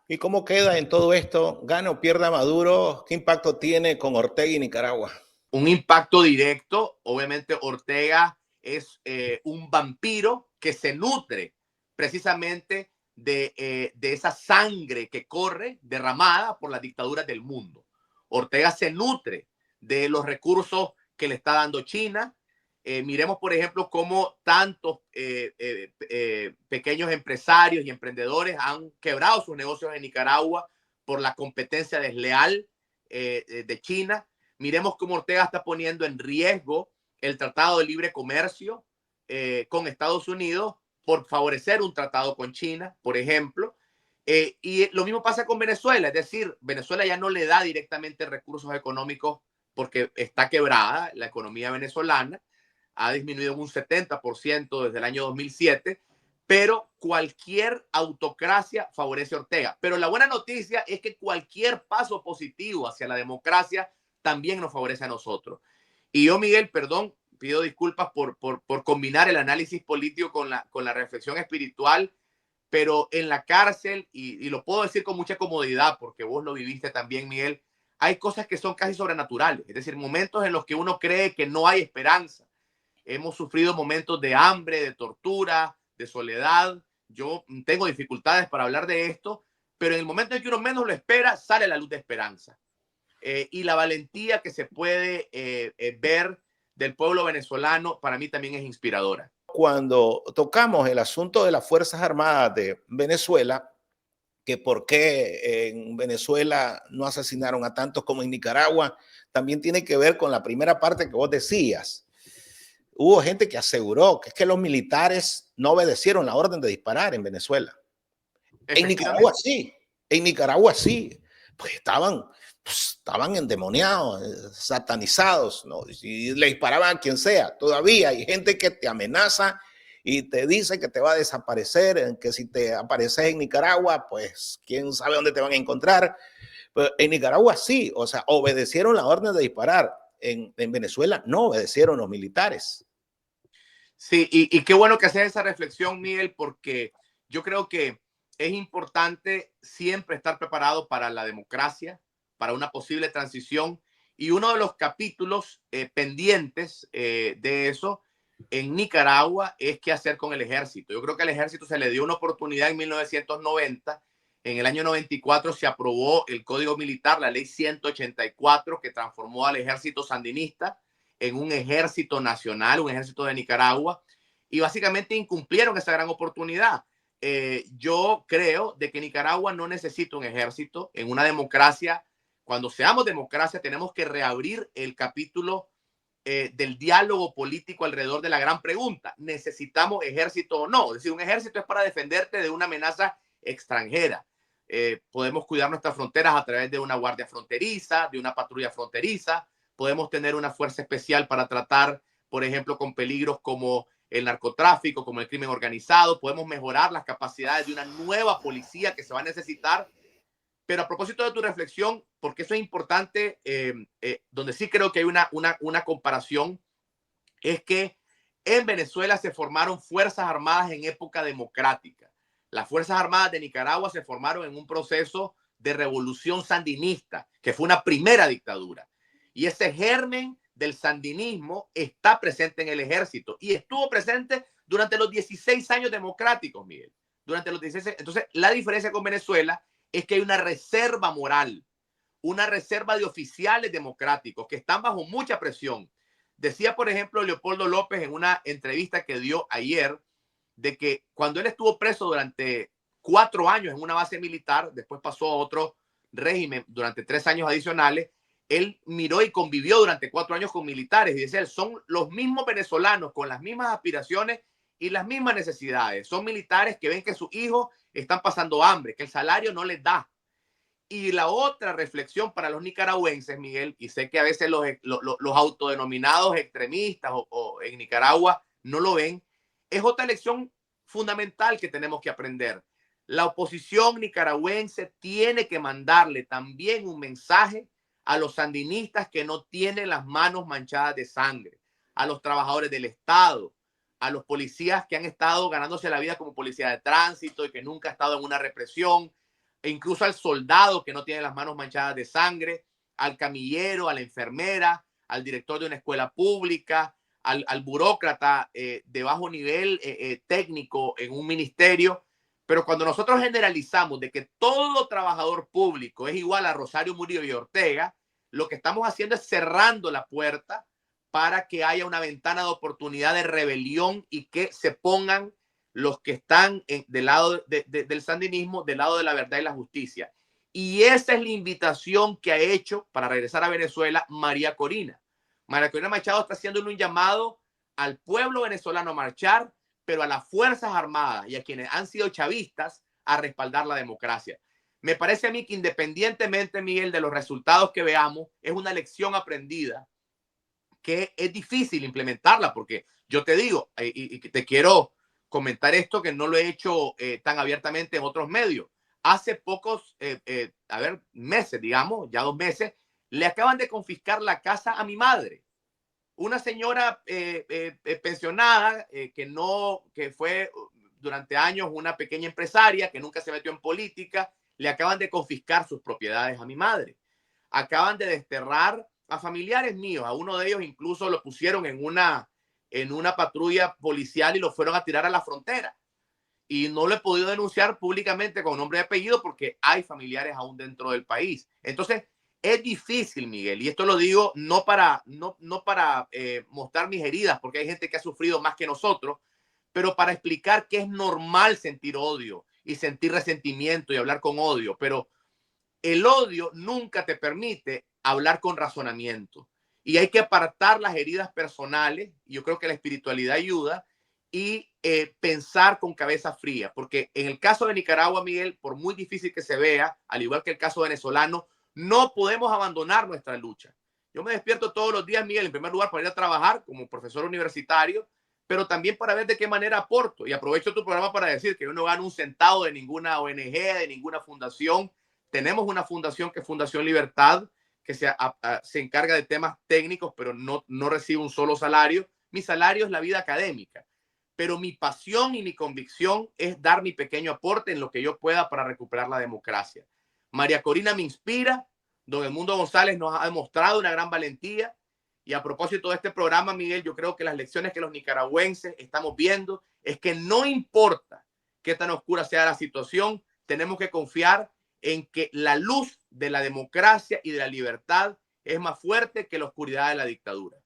¿Y cómo queda en todo esto? ¿Gana o pierda Maduro? ¿Qué impacto tiene con Ortega y Nicaragua? Un impacto directo. Obviamente Ortega es un vampiro que se nutre precisamente de esa sangre que corre derramada por las dictaduras del mundo. Ortega se nutre de los recursos que le está dando China. Miremos, por ejemplo, cómo tantos pequeños empresarios y emprendedores han quebrado sus negocios en Nicaragua por la competencia desleal de China. Miremos cómo Ortega está poniendo en riesgo el Tratado de Libre Comercio con Estados Unidos por favorecer un tratado con China, por ejemplo. Y lo mismo pasa con Venezuela, es decir, Venezuela ya no le da directamente recursos económicos porque está quebrada la economía venezolana, ha disminuido un 70% desde el año 2007, pero cualquier autocracia favorece a Ortega. Pero la buena noticia es que cualquier paso positivo hacia la democracia también nos favorece a nosotros. Y yo, Miguel, perdón, pido disculpas por combinar el análisis político con la reflexión espiritual, pero en la cárcel, y lo puedo decir con mucha comodidad porque vos lo viviste también, Miguel, hay cosas que son casi sobrenaturales, es decir, momentos en los que uno cree que no hay esperanza. Hemos sufrido momentos de hambre, de tortura, de soledad. Yo tengo dificultades para hablar de esto, pero en el momento en que uno menos lo espera, sale la luz de esperanza. Y la valentía que se puede ver del pueblo venezolano para mí también es inspiradora. Cuando tocamos el asunto de las Fuerzas Armadas de Venezuela, que por qué en Venezuela no asesinaron a tantos como en Nicaragua, también tiene que ver con la primera parte que vos decías. Hubo gente que aseguró que es que los militares no obedecieron la orden de disparar en Venezuela. En Nicaragua Efectivamente. sí, en Nicaragua sí, pues estaban endemoniados, satanizados, ¿no? Y le disparaban a quien sea. Todavía hay gente que te amenaza y te dice que te va a desaparecer, que si te apareces en Nicaragua, pues quién sabe dónde te van a encontrar. Pero en Nicaragua sí, o sea, obedecieron la orden de disparar. En Venezuela no obedecieron los militares. Sí, y qué bueno que haces esa reflexión, Miguel, porque yo creo que es importante siempre estar preparado para la democracia, para una posible transición. Y uno de los capítulos pendientes de eso en Nicaragua es qué hacer con el ejército. Yo creo que al ejército se le dio una oportunidad en 1990. En el año 94 se aprobó el Código Militar, la ley 184, que transformó al ejército sandinista en un ejército nacional, un ejército de Nicaragua, y básicamente incumplieron esa gran oportunidad. Yo creo de que Nicaragua no necesita un ejército. En una democracia, cuando seamos democracia, tenemos que reabrir el capítulo del diálogo político alrededor de la gran pregunta: ¿necesitamos ejército o no? Es decir, un ejército es para defenderte de una amenaza extranjera. Podemos cuidar nuestras fronteras a través de una guardia fronteriza, de una patrulla fronteriza. Podemos tener una fuerza especial para tratar, por ejemplo, con peligros como el narcotráfico, como el crimen organizado. Podemos mejorar las capacidades de una nueva policía que se va a necesitar. Pero a propósito de tu reflexión, porque eso es importante, donde sí creo que hay una comparación, es que en Venezuela se formaron fuerzas armadas en época democrática. Las Fuerzas Armadas de Nicaragua se formaron en un proceso de revolución sandinista, que fue una primera dictadura. Y ese germen del sandinismo está presente en el ejército y estuvo presente durante los 16 años democráticos, Miguel. Durante los 16. Entonces, la diferencia con Venezuela es que hay una reserva moral, una reserva de oficiales democráticos que están bajo mucha presión. Decía, por ejemplo, Leopoldo López en una entrevista que dio ayer, de que cuando él estuvo preso durante 4 años en una base militar, después pasó a otro régimen durante 3 años adicionales, él miró y convivió durante 4 años con militares y decía, son los mismos venezolanos con las mismas aspiraciones y las mismas necesidades. Son militares que ven que sus hijos están pasando hambre, que el salario no les da. Y la otra reflexión para los nicaragüenses, Miguel, y sé que a veces los autodenominados extremistas o en Nicaragua no lo ven, es otra lección fundamental que tenemos que aprender. La oposición nicaragüense tiene que mandarle también un mensaje a los sandinistas que no tienen las manos manchadas de sangre, a los trabajadores del Estado, a los policías que han estado ganándose la vida como policía de tránsito y que nunca han estado en una represión, e incluso al soldado que no tiene las manos manchadas de sangre, al camillero, a la enfermera, al director de una escuela pública, al burócrata de bajo nivel técnico en un ministerio. Pero cuando nosotros generalizamos de que todo trabajador público es igual a Rosario Murillo y Ortega, lo que estamos haciendo es cerrando la puerta para que haya una ventana de oportunidad de rebelión y que se pongan los que están del lado del sandinismo, del lado de la verdad y la justicia. Y esa es la invitación que ha hecho, para regresar a Venezuela, María Corina. María Corina Machado está haciendo un llamado al pueblo venezolano a marchar, pero a las Fuerzas Armadas y a quienes han sido chavistas a respaldar la democracia. Me parece a mí que independientemente, Miguel, de los resultados que veamos, es una lección aprendida que es difícil implementarla, porque yo te digo, y te quiero comentar esto que no lo he hecho tan abiertamente en otros medios. Hace pocos, meses, digamos, ya 2 meses, le acaban de confiscar la casa a mi madre. Una señora pensionada que fue durante años una pequeña empresaria que nunca se metió en política, le acaban de confiscar sus propiedades a mi madre. Acaban de desterrar a familiares míos, a uno de ellos incluso lo pusieron en una patrulla policial y lo fueron a tirar a la frontera. Y no lo he podido denunciar públicamente con nombre y apellido porque hay familiares aún dentro del país. Entonces, es difícil, Miguel, y esto lo digo no para mostrar mis heridas, porque hay gente que ha sufrido más que nosotros, pero para explicar que es normal sentir odio y sentir resentimiento y hablar con odio, pero el odio nunca te permite hablar con razonamiento. Y hay que apartar las heridas personales. Yo creo que la espiritualidad ayuda y pensar con cabeza fría. Porque en el caso de Nicaragua, Miguel, por muy difícil que se vea, al igual que el caso venezolano, no podemos abandonar nuestra lucha. Yo me despierto todos los días, Miguel, en primer lugar para ir a trabajar como profesor universitario, pero también para ver de qué manera aporto. Y aprovecho tu programa para decir que yo no gano un centavo de ninguna ONG, de ninguna fundación. Tenemos una fundación que es Fundación Libertad, que se encarga de temas técnicos, pero no recibe un solo salario. Mi salario es la vida académica, pero mi pasión y mi convicción es dar mi pequeño aporte en lo que yo pueda para recuperar la democracia. María Corina me inspira, don Edmundo González nos ha demostrado una gran valentía, y a propósito de este programa, Miguel, yo creo que las lecciones que los nicaragüenses estamos viendo es que no importa qué tan oscura sea la situación, tenemos que confiar en que la luz de la democracia y de la libertad es más fuerte que la oscuridad de la dictadura.